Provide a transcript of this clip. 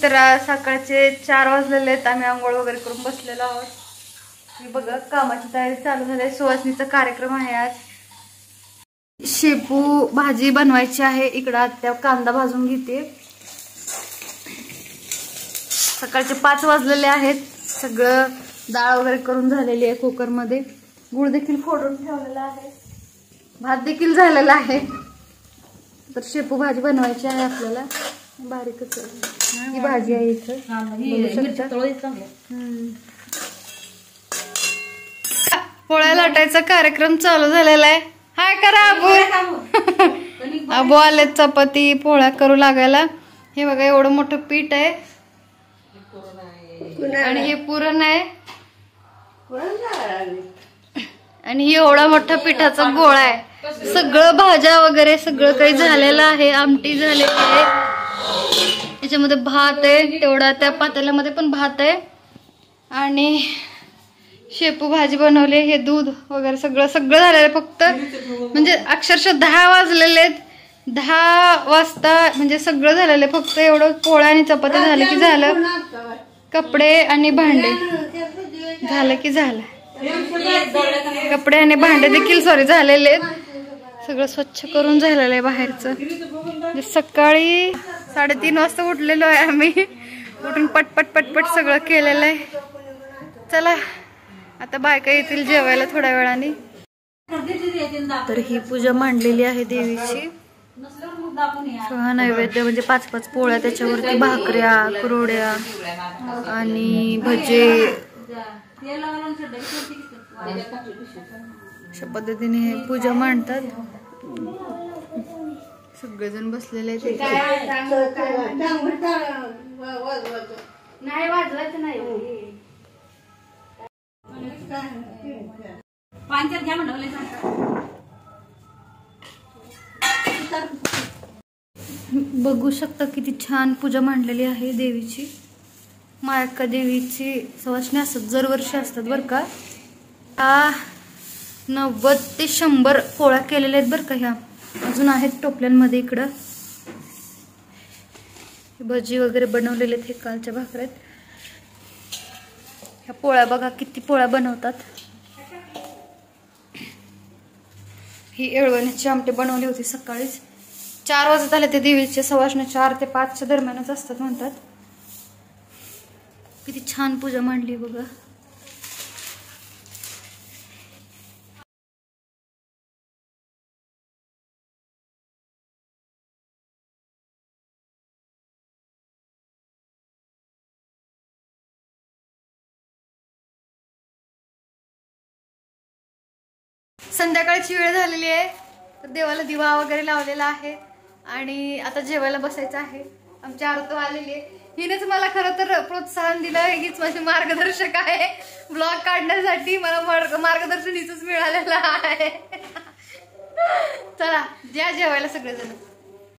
तर सकाळचे 4 वाजलेले आहेत. आम्ही आंघोळ वगैरे करून बसलेलो आहोत. मी बघा कामाची तयारी चालू झाली. सुवासनीचा कार्यक्रम आहे आज. शेपू भाजी बनवायची आहे. इकडं आत्या कांदा भाजून घेते. सकाळचे 5 वाजलेले आहेत. सगळं डाळ वगैरे करून झालेली आहे कुकरमध्ये. गुळ देखील फोडून ठेवलेला आहे. भात देखील झालेला आहे. तर शेपू भाजी बनवायची आहे आपल्याला. बारीकच ही भाजी आहे इथं. पोळ्या लाटायचा कार्यक्रम चालू झालेला आहे. हाय करा अबू. अबू आले चपाती पोळ्या करू लागायला. हे बघा एवढं मोठं पीठ आहे आणि हे पुरण आहे आणि एवढा मोठा पिठाचा गोळा आहे. सगळं भाज्या वगैरे सगळं काही झालेलं आहे. आमटी झालेली आहे. याच्यामध्ये भात आहे. तेवढा त्या पातेल्यामध्ये पण भात आहे आणि शेपू भाजी बनवली. हे दूध वगैरे सगळं सगळं झालेलं आहे. फक्त म्हणजे अक्षरशः 10 वाजलेले आहेत. 10 वाजता म्हणजे सगळं झालेलं आहे. फक्त एवढं पोळ्या आणि चपात्या झालं की झालं. कपडे आणि भांडे झालं की झालं. कपडे आणि भांडे देखील झालेले आहेत. सगळं स्वच्छ करून झालेलं आहे बाहेरचं. म्हणजे सकाळी 3:30 वाजता उठलेलो आहे आम्ही. उठून पटपट पटपट सगळं केलेलं आहे. चला आता बायका येतील जेवायला थोड्या वेळाने. तर ही पूजा मांडलेली आहे देवीची. हा नैवेद्य म्हणजे 5-5 पोळ्या, त्याच्यावरती भाकऱ्या, कुरवड्या आणि भजे अशा पद्धतीने हे पूजा मांडतात. सगळेजण बसलेले आहेत. नाही वाजवायचं नाही. बघू शकता किती छान पूजा मांडलेली आहे देवीची. मायक्का देवीची सवासणी असतात, दरवर्षी असतात बरं का. 90 ते 100 पोळ्या केलेल्या आहेत बरं का. ह्या अजून आहेत टोपल्यांमध्ये. इकडं भजी वगैरे बनवलेले आहेत. हे कालच्या भाकऱ्यात. ह्या पोळ्या बघा किती पोळ्या बनवतात. ही येळवण्याची आमटी बनवली होती सकाळीच. 4 वाजत आले ते देवीचे. सवासण्या 4 ते 5 दरम्यानच असतात म्हणतात. किती छान पूजा मांडली बघा. संध्याकाळची वेळ झालेली आहे. तर देवाला दिवा वगैरे लावलेला आहे आणि आता जेवायला बसायचं आहे. आमची आरतू आलेली आहे. हिनेच मला खरं तर प्रोत्साहन दिलं. हीच माझी मार्गदर्शक आहे. ब्लॉग काढण्यासाठी मला मार्गदर्शन हिचंच मिळालेलं आहे. चला द्या जेवायला सगळेजण.